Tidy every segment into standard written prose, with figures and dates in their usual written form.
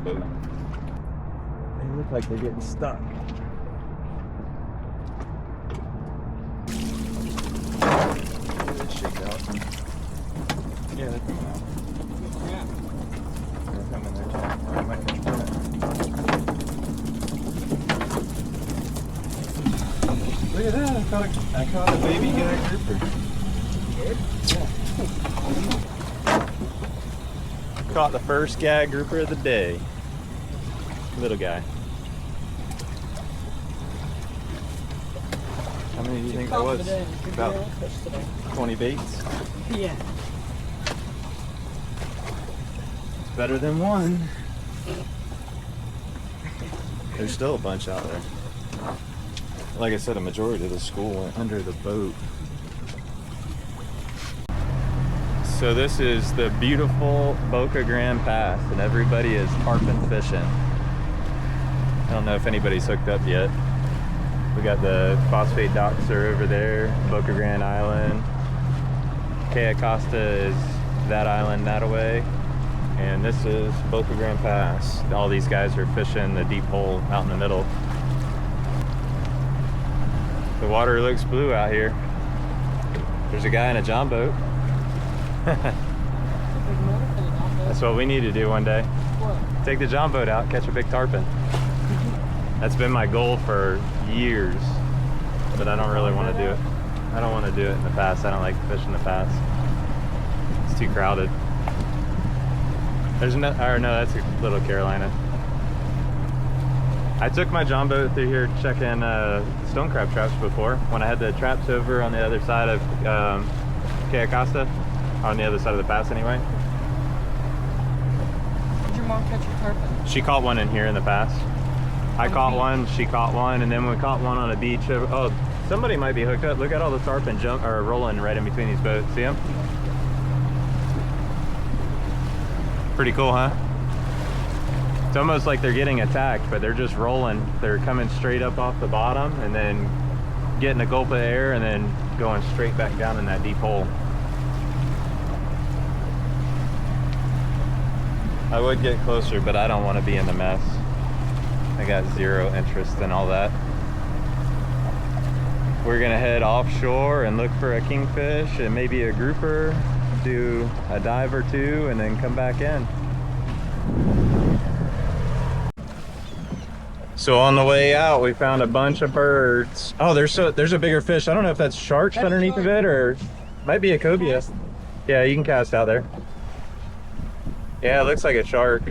boat. They look like they're getting stuck. They shake out. Yeah, they're coming out. Yeah. They're coming there. I might have to turn it. Look at that! I caught a baby gag grouper. You did? Yeah. Caught the first gag grouper of the day. Little guy. How many do you think that was? About 20 baits. Yeah. It's better than one. There's still a bunch out there. Like I said, a majority of the school went under the boat. So this is the beautiful Boca Grande Pass, and everybody is tarpon fishing. I don't know if anybody's hooked up yet. We got the phosphate docks are over there, Boca Grande Island. Caye Costa is that island that away. And this is Boca Grande Pass. All these guys are fishing the deep hole out in the middle. The water looks blue out here. There's a guy in a john boat. That's what we need to do one day. What? Take the john boat out, catch a big tarpon. That's been my goal for years, but I don't really want to do it. I don't want to do it in the pass. I don't like to fish in the pass. It's too crowded. There's no, or no, that's a Little Carolina. I took my john boat through here checking stone crab traps before, when I had the traps over on the other side of Caye Costa, on the other side of the pass anyway. Did your mom catch a tarpon? She caught one in here in the pass. I caught one, she caught one, and then we caught one on a beach. Oh, somebody might be hooked up. Look at all the tarpon rolling right in between these boats. See them? Pretty cool, huh? It's almost like they're getting attacked, but they're just rolling. They're coming straight up off the bottom and then getting a gulp of air and then going straight back down in that deep hole. I would get closer, but I don't want to be in the mess. I got zero interest in all that. We're gonna head offshore and look for a kingfish and maybe a grouper, do a dive or two, and then come back in. So on the way out, we found a bunch of birds. Oh, there's a bigger fish. I don't know if that's sharks underneath of it or might be a cobia. Yeah, you can cast out there. Yeah, it looks like a shark.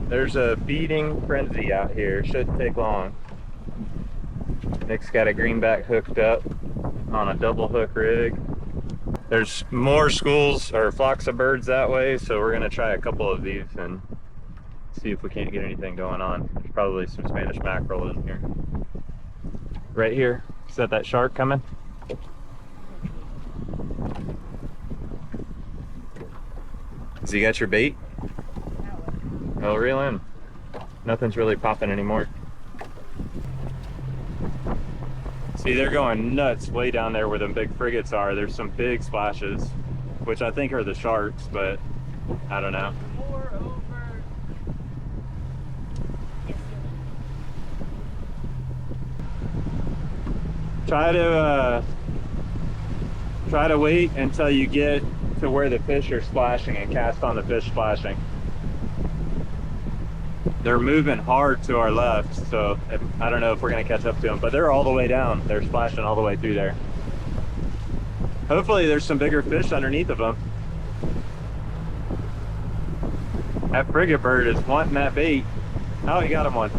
There's a feeding frenzy out here. Shouldn't take long. Nick's got a greenback hooked up on a double hook rig. There's more schools or flocks of birds that way, so we're gonna try a couple of these and see if we can't get anything going on. There's probably some Spanish mackerel in here. Right here. Is that shark coming? Has he got your bait? Oh, reel in. Nothing's really popping anymore. See, they're going nuts way down there where the big frigates are. There's some big splashes, which I think are the sharks, but I don't know. Try to wait until you get to where the fish are splashing and cast on the fish splashing. They're moving hard to our left, so I don't know if we're gonna catch up to them, but they're all the way down. They're splashing all the way through there. Hopefully there's some bigger fish underneath of them. That frigate bird is wanting that bait. Oh, he got him one.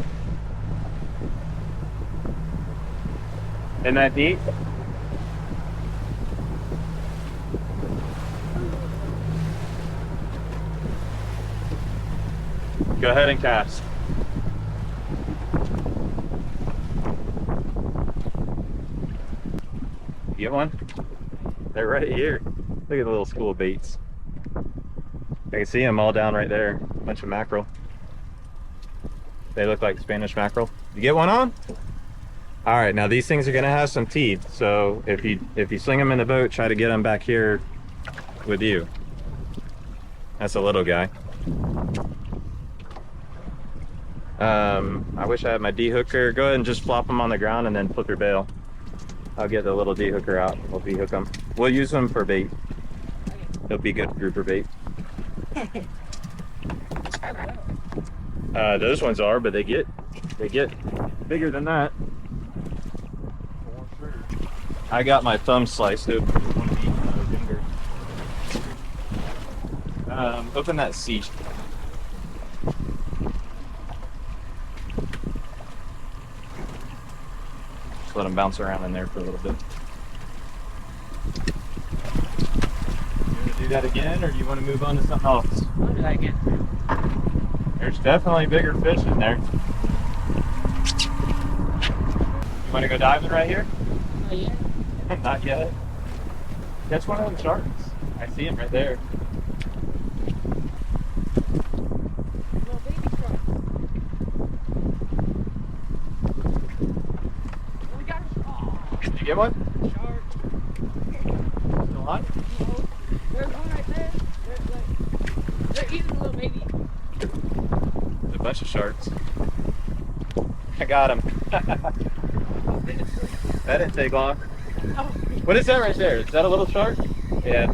Isn't that neat? Go ahead and cast. You get one? They're right here. Look at the little school of baits. I can see them all down right there. Bunch of mackerel. They look like Spanish mackerel. You get one on? All right, now these things are gonna have some teeth. So if you sling them in the boat, try to get them back here with you. That's a little guy. I wish I had my D-hooker. Go ahead and just flop them on the ground and then flip your bail. I'll get the little D-hooker out. We'll D-hook them. We'll use them for bait. It'll be good grouper bait. Those ones are, but they get bigger than that. I got my thumb sliced open. Open that seat. Just let them bounce around in there for a little bit. You want to do that again, or do you want to move on to something else? I'll do that again. There's definitely bigger fish in there. You want to go diving right here? Not yet. Not yet. Catch one of them sharks. I see him right there. Little baby shark. We got a shark. Did you get one? Shark. Still on? No. There's one right there. They're eating the little baby. There's a bunch of sharks. I got him. That didn't take long. Oh. What is that right there? Is that a little shark? Yeah.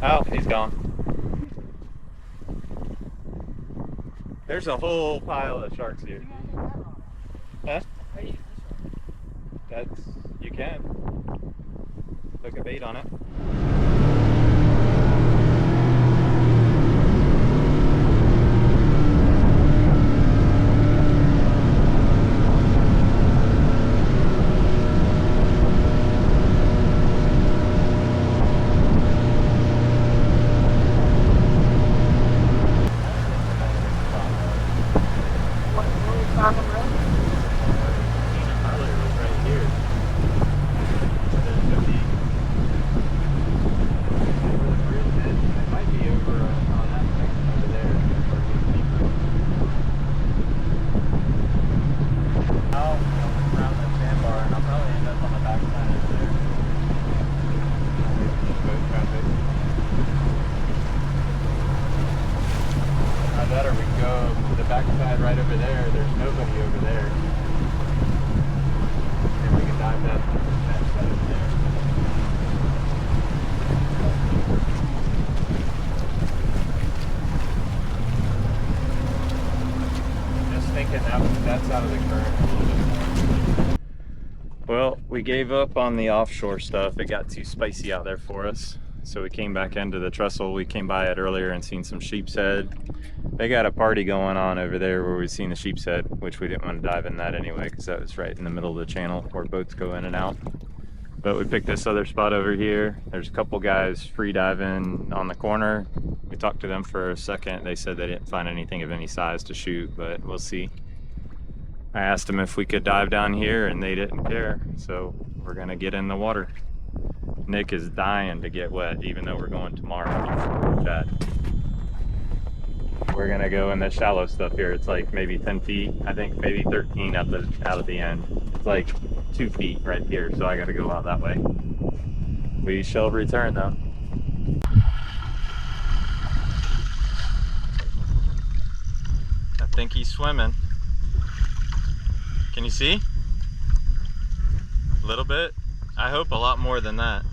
Oh, he's gone. There's a whole pile of sharks here. Huh? That's, you can. Hook a bait on it. Or we can go to the backside right over there. There's nobody over there. And we can dive that side over there. Just thinking that's out of the current a little bit more. Well, we gave up on the offshore stuff. It got too spicy out there for us. So we came back into the trestle. We came by it earlier and seen some sheep's head. They got a party going on over there where we've seen the sheep's head, which we didn't want to dive in that anyway because that was right in the middle of the channel where boats go in and out. But we picked this other spot over here. There's a couple guys free diving on the corner. We talked to them for a second. They said they didn't find anything of any size to shoot, but we'll see. I asked them if we could dive down here and they didn't care. So we're gonna get in the water. Nick is dying to get wet, even though we're going tomorrow. Chad. We're gonna go in the shallow stuff here. It's like maybe 10 feet. I think maybe 13 out of the end. It's like 2 feet right here, so I gotta go out that way. We shall return though. I think he's swimming. Can you see? A little bit? I hope a lot more than that.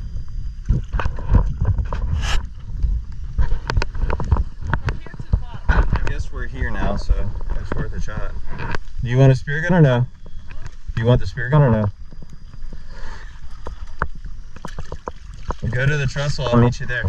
I guess we're here now, so it's worth a shot. Do you want a spear gun or no? Do you want the spear gun or no? We'll go to the trestle, I'll meet you there.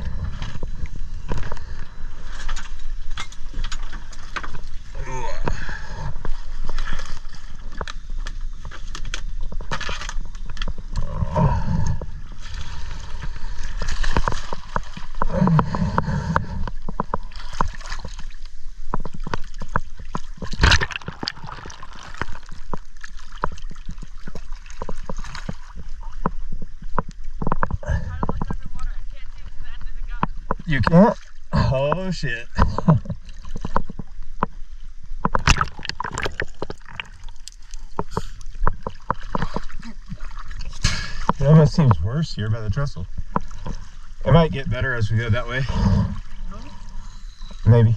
You can't? Oh shit. It almost seems worse here by the trestle. It might get better as we go that way. Maybe.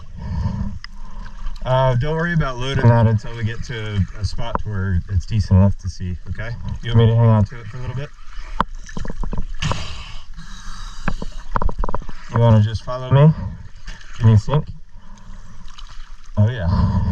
Don't worry about loading that until we get to a spot where it's decent enough to see, okay? You want me to hang on to it for a little bit? You want to just follow me? Can you sink? Oh yeah.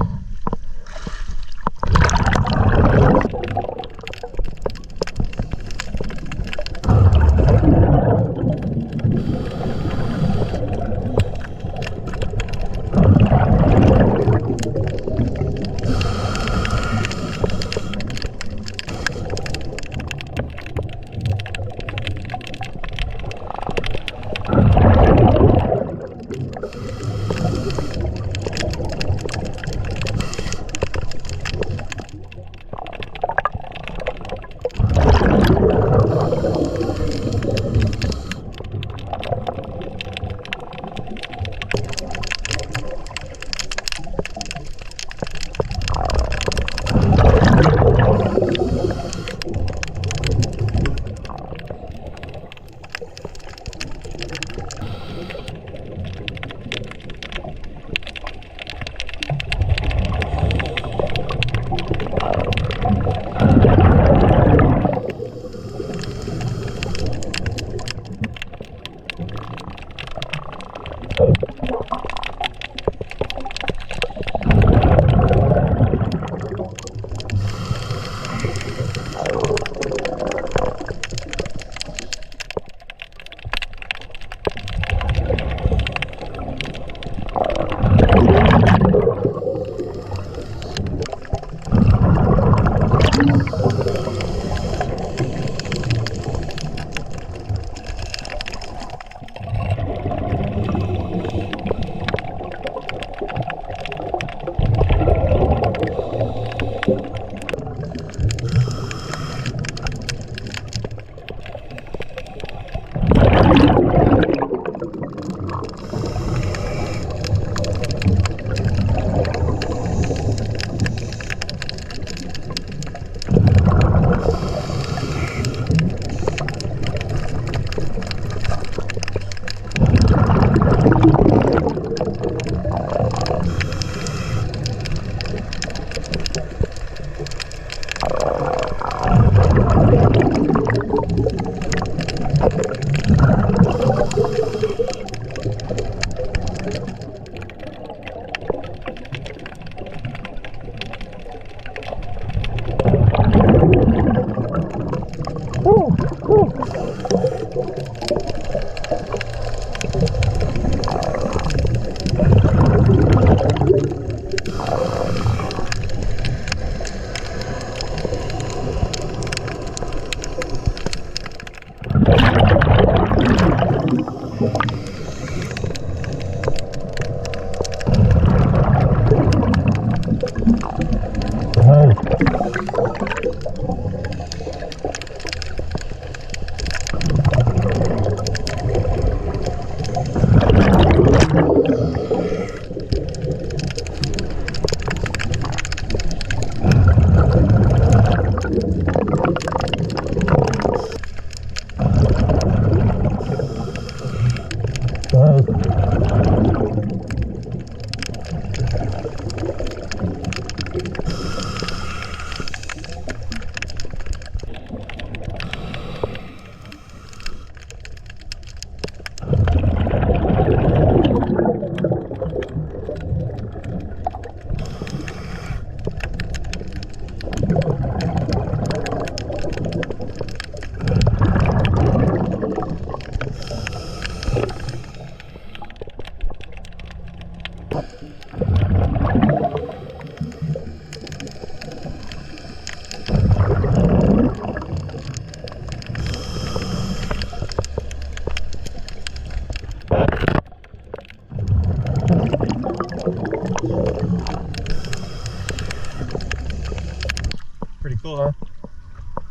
Pretty cool, huh?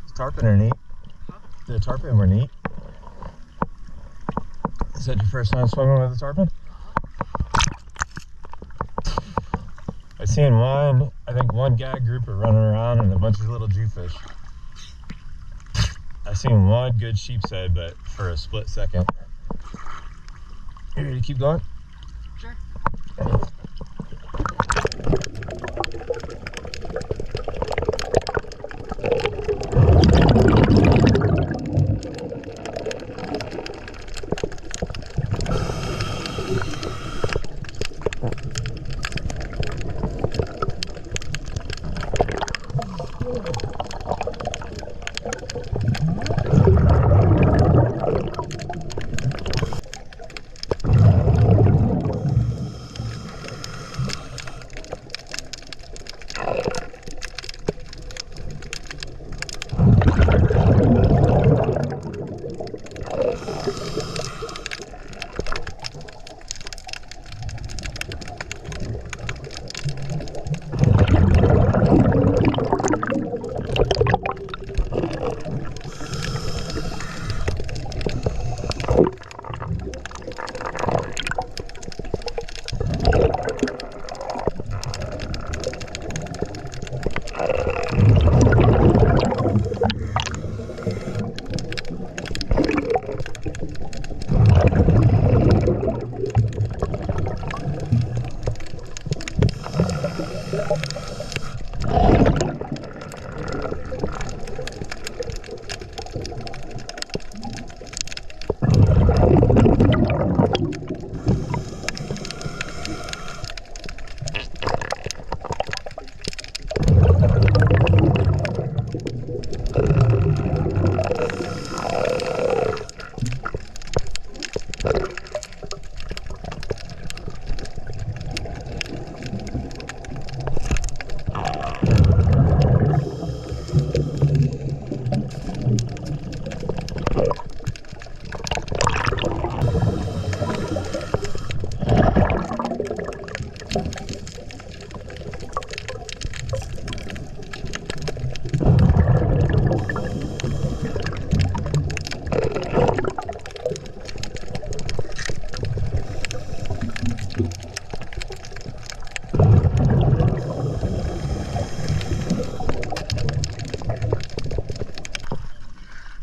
The tarpon are neat. The tarpon were neat. Is that your first time swimming with a tarpon? I seen one, I think one gag grouper running around and a bunch of little jewfish. I seen one good sheep's head, but for a split second. You ready to keep going? Sure.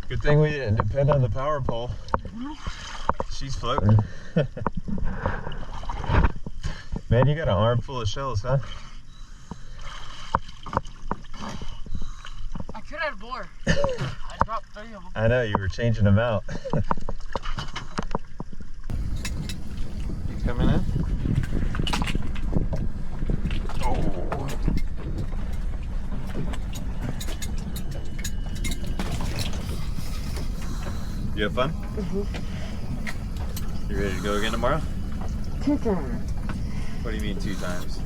Good thing we didn't depend on the power pole. She's floating. Man, you got an armful of shells, huh? I could have more. I dropped 3 of them. I know, you were changing them out. You coming in? Oh. You have fun? You ready to go again tomorrow? 2 times. What do you mean 2 times?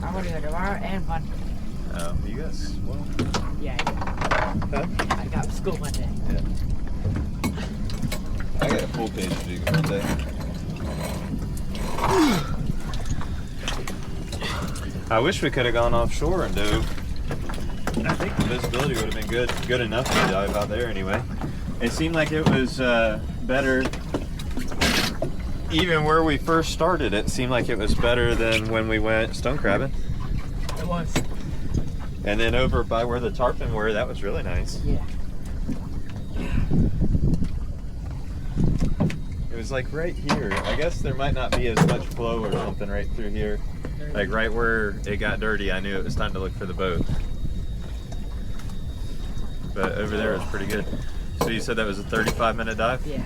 I want to go tomorrow and Monday. Oh, you guys, well, Yeah, huh? I got school Monday. Yeah. I got a full page to do today. I wish we could have gone offshore and dove. I think the visibility would have been good enough to dive out there anyway. It seemed like it was better. Even where we first started, it seemed like it was better than when we went stone crabbing. It was. And then over by where the tarpon were, that was really nice. Yeah. It was like right here. I guess there might not be as much flow or something right through here. Like right where it got dirty, I knew it was time to look for the boat. But over there it was pretty good. So you said that was a 35-minute dive? Yeah.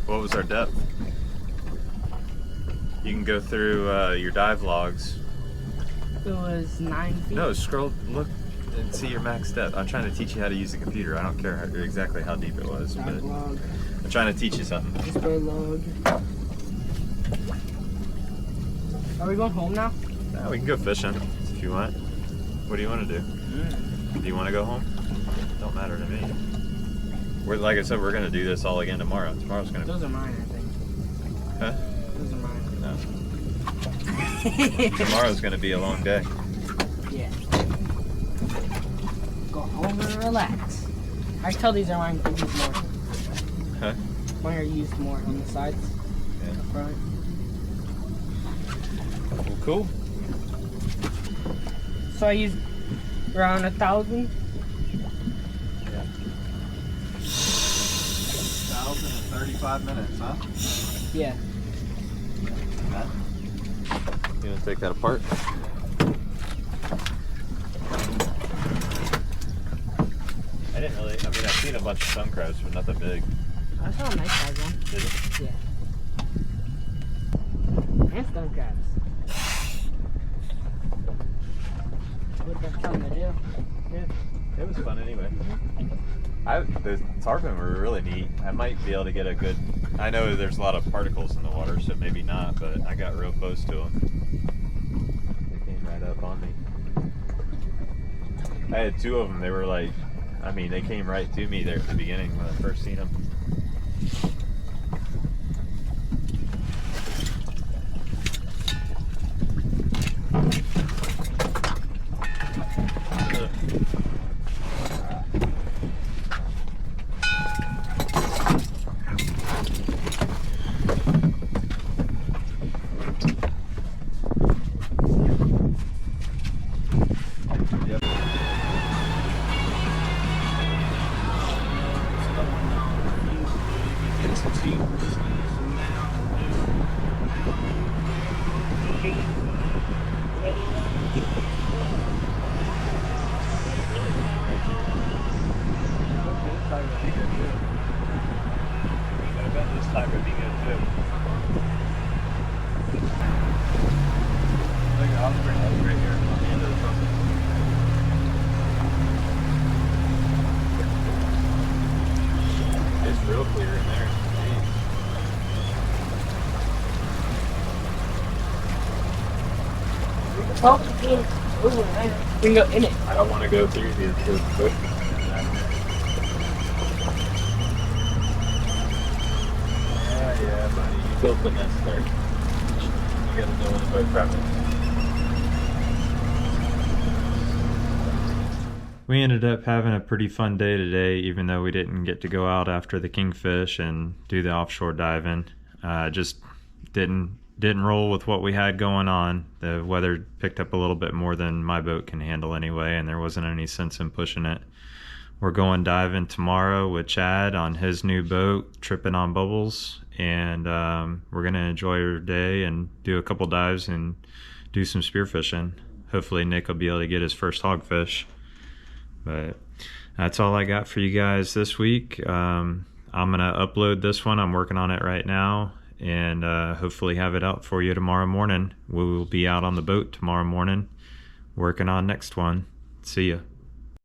What was our depth? You can go through your dive logs. It was 9 feet. No, scroll, look and see your max depth. I'm trying to teach you how to use the computer. I don't care exactly how deep it was, but Dive log. I'm trying to teach you something. Display log. Are we going home now? Yeah, we can go fishing if you want. What do you want to do? Do you want to go home? Don't matter to me. We're, like I said, we're going to do this all again tomorrow. Tomorrow's going to... Those are mine, I think. Huh? Those are mine. No. Tomorrow's going to be a long day. Yeah. Go home and relax. I tell these are mine to use more. Huh? Mine are used more on the sides. Yeah. The front. Well, cool. So I used around 1,000. Yeah. 1,000 35 minutes, huh? Yeah. You want to take that apart? I didn't really, I mean, I've seen a bunch of stone crabs, but nothing big. I saw a nice size one. Did it? Yeah. And stone crabs. What they're telling me to do. Yeah, it was fun anyway. The tarpon were really neat. I might be able to get a good, I know there's a lot of particles in the water, so maybe not, but I got real close to them. They came right up on me. I had two of them. They were like, I mean, they came right to me there at the beginning when I first seen them. It's real clear in there. Oh, we can go in it. I don't want to go through the bush. Yeah, buddy. You built the nest there. You gotta know when the boat travels. We ended up having a pretty fun day today, even though we didn't get to go out after the kingfish and do the offshore diving. Just didn't roll with what we had going on. The weather picked up a little bit more than my boat can handle anyway, and there wasn't any sense in pushing it. We're going diving tomorrow with Chad on his new boat, tripping on bubbles, and we're gonna enjoy our day and do a couple dives and do some spearfishing. Hopefully Nick will be able to get his first hogfish. But that's all I got for you guys this week. I'm gonna upload this one. I'm working on it right now, and hopefully have it out for you tomorrow morning. We will be out on the boat tomorrow morning working on next one. See ya.